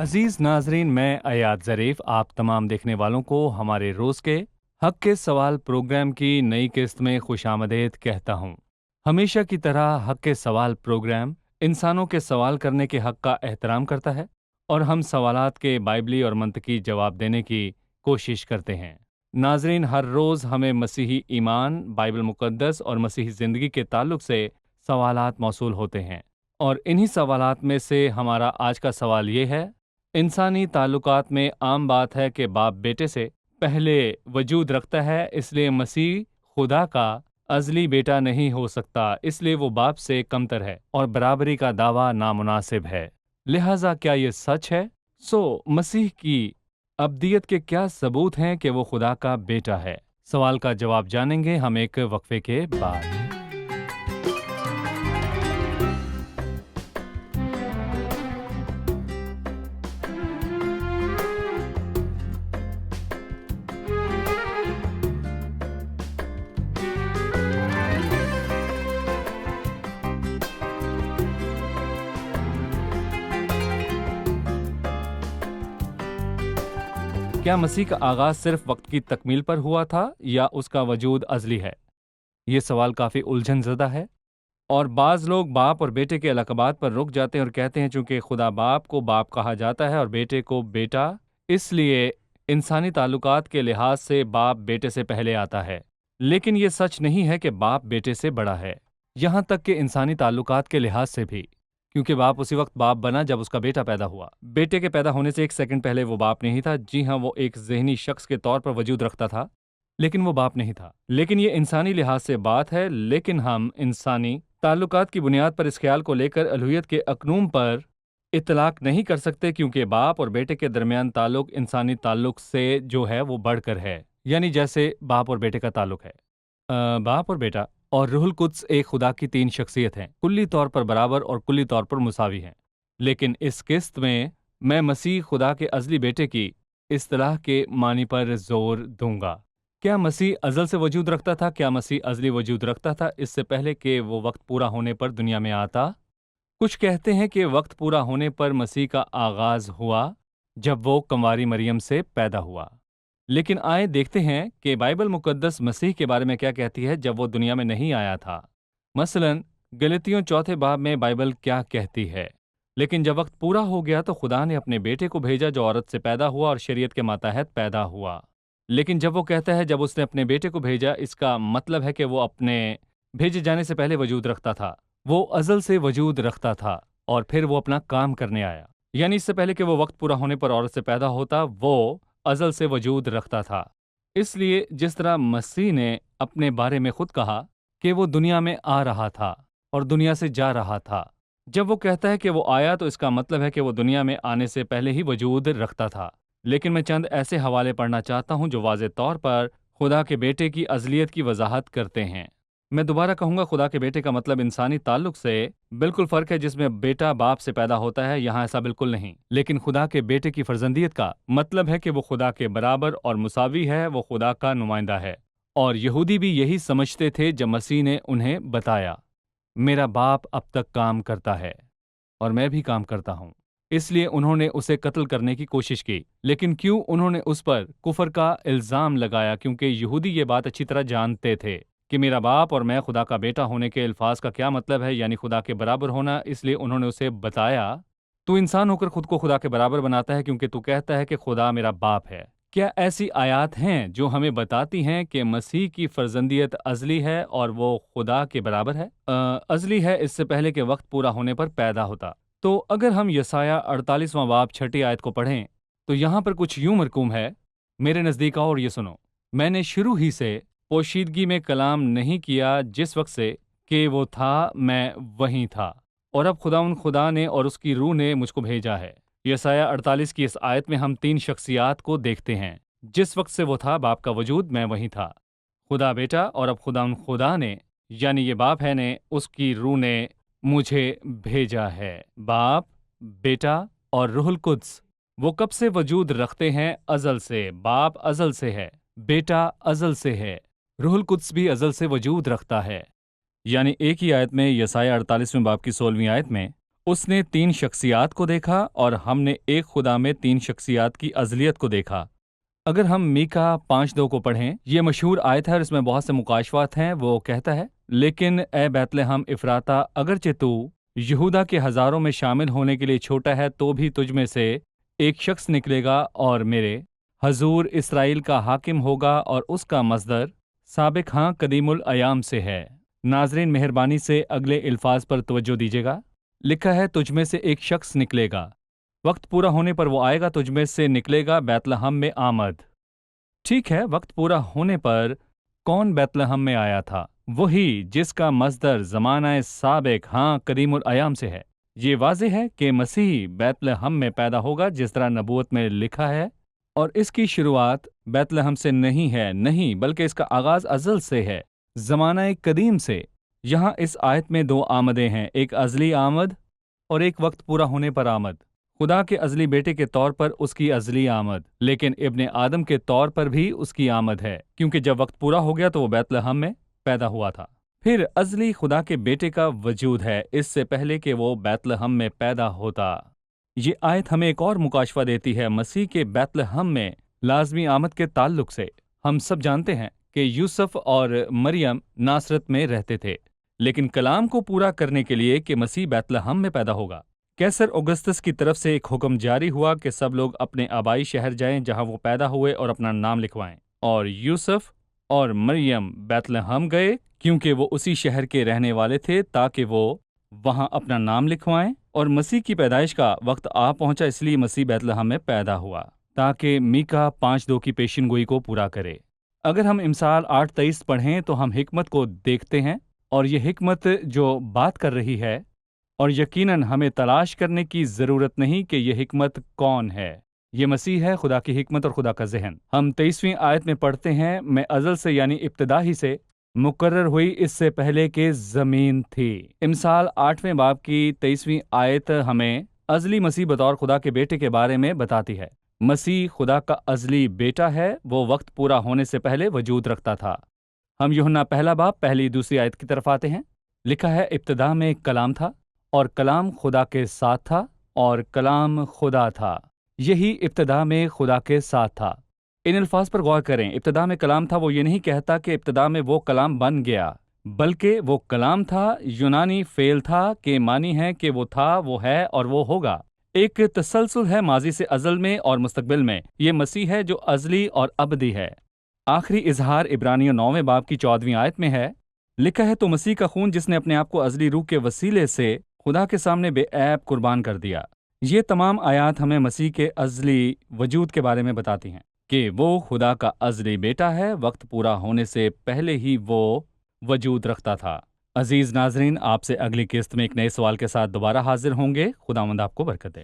عزیز ناظرین، میں Ayad Zarif آپ تمام دیکھنے والوں کو ہمارے روز کے حق کے سوال پروگرام کی نئی قسط میں خوش آمدید کہتا ہوں۔ ہمیشہ کی طرح حق کے سوال پروگرام انسانوں کے سوال کرنے کے حق کا احترام کرتا ہے اور ہم سوالات کے بائبلی اور منطقی جواب دینے کی کوشش کرتے ہیں۔ ناظرین، ہر روز ہمیں مسیحی ایمان، بائبل مقدس اور مسیحی زندگی کے تعلق سے سوالات موصول ہوتے ہیں، اور انہی سوالات میں سے ہمارا آج کا سوال یہ ہے: انسانی تعلقات میں عام بات ہے کہ باپ بیٹے سے پہلے وجود رکھتا ہے، اس لیے مسیح خدا کا ازلی بیٹا نہیں ہو سکتا، اس لیے وہ باپ سے کمتر ہے اور برابری کا دعویٰ نامناسب ہے۔ لہٰذا کیا یہ سچ ہے؟ مسیح کی ابدیت کے کیا ثبوت ہیں کہ وہ خدا کا بیٹا ہے؟ سوال کا جواب جانیں گے ہم ایک وقفے کے بعد۔ کیا مسیح کا آغاز صرف وقت کی تکمیل پر ہوا تھا یا اس کا وجود ازلی ہے؟ یہ سوال کافی الجھن زدہ ہے، اور بعض لوگ باپ اور بیٹے کے لقبات پر رک جاتے ہیں اور کہتے ہیں چونکہ خدا باپ کو باپ کہا جاتا ہے اور بیٹے کو بیٹا، اس لیے انسانی تعلقات کے لحاظ سے باپ بیٹے سے پہلے آتا ہے۔ لیکن یہ سچ نہیں ہے کہ باپ بیٹے سے بڑا ہے، یہاں تک کہ انسانی تعلقات کے لحاظ سے بھی، کیونکہ باپ اسی وقت باپ بنا جب اس کا بیٹا پیدا ہوا۔ بیٹے کے پیدا ہونے سے ایک سیکنڈ پہلے وہ باپ نہیں تھا۔ جی ہاں، وہ ایک ذہنی شخص کے طور پر وجود رکھتا تھا، لیکن وہ باپ نہیں تھا۔ لیکن یہ انسانی لحاظ سے بات ہے، لیکن ہم انسانی تعلقات کی بنیاد پر اس خیال کو لے کر الوہیت کے اکنوم پر اطلاق نہیں کر سکتے، کیونکہ باپ اور بیٹے کے درمیان تعلق انسانی تعلق سے جو ہے وہ بڑھ کر ہے، یعنی جیسے باپ اور بیٹے کا تعلق ہے۔ باپ اور بیٹا اور روح القدس ایک خدا کی تین شخصیت ہیں، کلی طور پر برابر اور کلی طور پر مساوی ہیں۔ لیکن اس قسط میں مسیح خدا کے ازلی بیٹے کی اصطلاح کے معنی پر زور دوں گا۔ کیا مسیح ازل سے وجود رکھتا تھا؟ کیا مسیح ازلی وجود رکھتا تھا اس سے پہلے کہ وہ وقت پورا ہونے پر دنیا میں آتا؟ کچھ کہتے ہیں کہ وقت پورا ہونے پر مسیح کا آغاز ہوا جب وہ کنواری مریم سے پیدا ہوا۔ لیکن آئے دیکھتے ہیں کہ بائبل مقدس مسیح کے بارے میں کیا کہتی ہے جب وہ دنیا میں نہیں آیا تھا۔ مثلاً گلاطیوں 4 باب میں بائبل کیا کہتی ہے: لیکن جب وقت پورا ہو گیا تو خدا نے اپنے بیٹے کو بھیجا جو عورت سے پیدا ہوا اور شریعت کے ماتحت پیدا ہوا۔ لیکن جب وہ کہتا ہے جب اس نے اپنے بیٹے کو بھیجا، اس کا مطلب ہے کہ وہ اپنے بھیجے جانے سے پہلے وجود رکھتا تھا، وہ ازل سے وجود رکھتا تھا، اور پھر وہ اپنا کام کرنے آیا، یعنی اس سے پہلے کہ وہ وقت پورا ہونے پر عورت سے پیدا ہوتا، وہ ازل سے وجود رکھتا تھا۔ اس لیے جس طرح مسیح نے اپنے بارے میں خود کہا کہ وہ دنیا میں آ رہا تھا اور دنیا سے جا رہا تھا، جب وہ کہتا ہے کہ وہ آیا تو اس کا مطلب ہے کہ وہ دنیا میں آنے سے پہلے ہی وجود رکھتا تھا۔ لیکن میں چند ایسے حوالے پڑھنا چاہتا ہوں جو واضح طور پر خدا کے بیٹے کی ازلیت کی وضاحت کرتے ہیں۔ میں دوبارہ کہوں گا، خدا کے بیٹے کا مطلب انسانی تعلق سے بالکل فرق ہے، جس میں بیٹا باپ سے پیدا ہوتا ہے، یہاں ایسا بالکل نہیں۔ لیکن خدا کے بیٹے کی فرزندیت کا مطلب ہے کہ وہ خدا کے برابر اور مساوی ہے، وہ خدا کا نمائندہ ہے۔ اور یہودی بھی یہی سمجھتے تھے جب مسیح نے انہیں بتایا، میرا باپ اب تک کام کرتا ہے اور میں بھی کام کرتا ہوں۔ اس لیے انہوں نے اسے قتل کرنے کی کوشش کی۔ لیکن کیوں انہوں نے اس پر کفر کا الزام لگایا؟ کیونکہ یہودی یہ بات اچھی طرح جانتے تھے کہ میرا باپ اور میں خدا کا بیٹا ہونے کے الفاظ کا کیا مطلب ہے، یعنی خدا کے برابر ہونا۔ اس لیے انہوں نے اسے بتایا، تو انسان ہو کر خود کو خدا کے برابر بناتا ہے کیونکہ تو کہتا ہے کہ خدا میرا باپ ہے۔ کیا ایسی آیات ہیں جو ہمیں بتاتی ہیں کہ مسیح کی فرزندیت ازلی ہے اور وہ خدا کے برابر ہے؟ ازلی ہے، اس سے پہلے کہ وقت پورا ہونے پر پیدا ہوتا۔ تو اگر ہم یسایہ 48واں باب 6 آیت کو پڑھیں تو یہاں پر کچھ یوں مرقوم ہے: میرے نزدیک آؤ اور یہ سنو، میں نے شروع ہی سے پوشیدگی میں کلام نہیں کیا، جس وقت سے کہ وہ تھا میں وہیں تھا، اور اب خدا نے اور اس کی روح نے مجھ کو بھیجا ہے۔ یسایہ 48 کی اس آیت میں ہم 3 شخصیات کو دیکھتے ہیں۔ جس وقت سے وہ تھا، باپ کا وجود، میں وہیں تھا، خدا بیٹا، اور اب خدا نے، یعنی یہ باپ ہے، نے اس کی روح نے مجھے بھیجا ہے۔ باپ، بیٹا اور روح القدس وہ کب سے وجود رکھتے ہیں؟ ازل سے۔ باپ ازل سے ہے، بیٹا ازل سے ہے، روح القدس بھی ازل سے وجود رکھتا ہے۔ یعنی ایک ہی آیت میں، یسایہ 48ویں باب کی 16ویں آیت میں، اس نے 3 شخصیات کو دیکھا اور ہم نے ایک خدا میں 3 شخصیات کی ازلیت کو دیکھا۔ اگر ہم میکا 5:2 کو پڑھیں، یہ مشہور آیت ہے اور اس میں بہت سے مکاشفات ہیں۔ وہ کہتا ہے، لیکن اے بیت لحم افراطہ، اگرچہ تو یہودا کے ہزاروں میں شامل ہونے کے لیے چھوٹا ہے، تو بھی تجھ میں سے ایک شخص نکلے گا اور میرے حضور اسرائیل کا حاکم ہوگا، اور اس کا مصدر سابق قدیم الایام سے ہے۔ ناظرین مہربانی سے اگلے الفاظ پر توجہ دیجیے گا۔ لکھا ہے تجھ میں سے ایک شخص نکلے گا، وقت پورا ہونے پر وہ آئے گا، تجھ میں سے نکلے گا بیت لحم میں آمد۔ ٹھیک ہے، وقت پورا ہونے پر کون بیت لحم میں آیا تھا؟ وہی جس کا مصدر زمانہ سابق قدیم الایام سے ہے۔ یہ واضح ہے کہ مسیح بیت لحم میں پیدا ہوگا جس طرح نبوت میں لکھا ہے، اور اس کی شروعات بیت لحم سے نہیں بلکہ اس کا آغاز ازل سے ہے، زمانہ قدیم سے۔ یہاں اس آیت میں 2 آمدیں ہیں، ایک ازلی آمد اور ایک وقت پورا ہونے پر آمد۔ خدا کے ازلی بیٹے کے طور پر اس کی ازلی آمد، لیکن ابن آدم کے طور پر بھی اس کی آمد ہے، کیونکہ جب وقت پورا ہو گیا تو وہ بیت لحم میں پیدا ہوا تھا۔ پھر ازلی خدا کے بیٹے کا وجود ہے اس سے پہلے کہ وہ بیت لحم میں پیدا ہوتا۔ یہ آیت ہمیں ایک اور مکاشفہ دیتی ہے مسیح کے بیت لحم میں لازمی آمد کے تعلق سے۔ ہم سب جانتے ہیں کہ یوسف اور مریم ناصرت میں رہتے تھے، لیکن کلام کو پورا کرنے کے لیے کہ مسیح بیت لحم میں پیدا ہوگا، کیسر اوگسطس کی طرف سے ایک حکم جاری ہوا کہ سب لوگ اپنے آبائی شہر جائیں جہاں وہ پیدا ہوئے اور اپنا نام لکھوائیں، اور یوسف اور مریم بیت لحم گئے کیونکہ وہ اسی شہر کے رہنے والے تھے، تاکہ وہ وہاں اپنا نام لکھوائیں۔ اور مسیح کی پیدائش کا وقت آ پہنچا، اس لیے مسیح بیت لحم میں پیدا ہوا تاکہ میکا 5:2 کی پیشن گوئی کو پورا کرے۔ اگر ہم امثال 8:23 پڑھیں تو ہم حکمت کو دیکھتے ہیں، اور یہ حکمت جو بات کر رہی ہے، اور یقیناً ہمیں تلاش کرنے کی ضرورت نہیں کہ یہ حکمت کون ہے۔ یہ مسیح ہے، خدا کی حکمت اور خدا کا ذہن۔ ہم 23ویں آیت میں پڑھتے ہیں، میں ازل سے یعنی ابتدا ہی سے مقرر ہوئی، اس سے پہلے کہ زمین تھی۔ امثال 8ویں باب کی 23ویں آیت ہمیں ازلی مسیح بطور خدا کے بیٹے کے بارے میں بتاتی ہے۔ مسیح خدا کا ازلی بیٹا ہے، وہ وقت پورا ہونے سے پہلے وجود رکھتا تھا۔ ہم یوحنا 1 باب 1-2 آیت کی طرف آتے ہیں۔ لکھا ہے، ابتدا میں کلام تھا، اور کلام خدا کے ساتھ تھا، اور کلام خدا تھا۔ یہی ابتدا میں خدا کے ساتھ تھا۔ ان الفاظ پر غور کریں، ابتدا میں کلام تھا، وہ یہ نہیں کہتا کہ ابتدا میں وہ کلام بن گیا، بلکہ وہ کلام تھا یونانی فعل تھا کہ معنی ہے کہ وہ تھا، وہ ہے اور وہ ہوگا۔ ایک تسلسل ہے ماضی سے ازل میں اور مستقبل میں۔ یہ مسیح ہے جو ازلی اور ابدی ہے۔ آخری اظہار عبرانیوں 9 باب کی 14ویں آیت میں ہے۔ لکھا ہے، تو مسیح کا خون جس نے اپنے آپ کو ازلی روح کے وسیلے سے خدا کے سامنے بے عیب قربان کر دیا۔ یہ تمام آیات ہمیں مسیح کے ازلی وجود کے بارے میں بتاتی ہیں کہ وہ خدا کا ازلی بیٹا ہے، وقت پورا ہونے سے پہلے ہی وہ وجود رکھتا تھا۔ عزیز ناظرین، آپ سے اگلی قسط میں ایک نئے سوال کے ساتھ دوبارہ حاضر ہوں گے۔ خداوند آپ کو برکت دے۔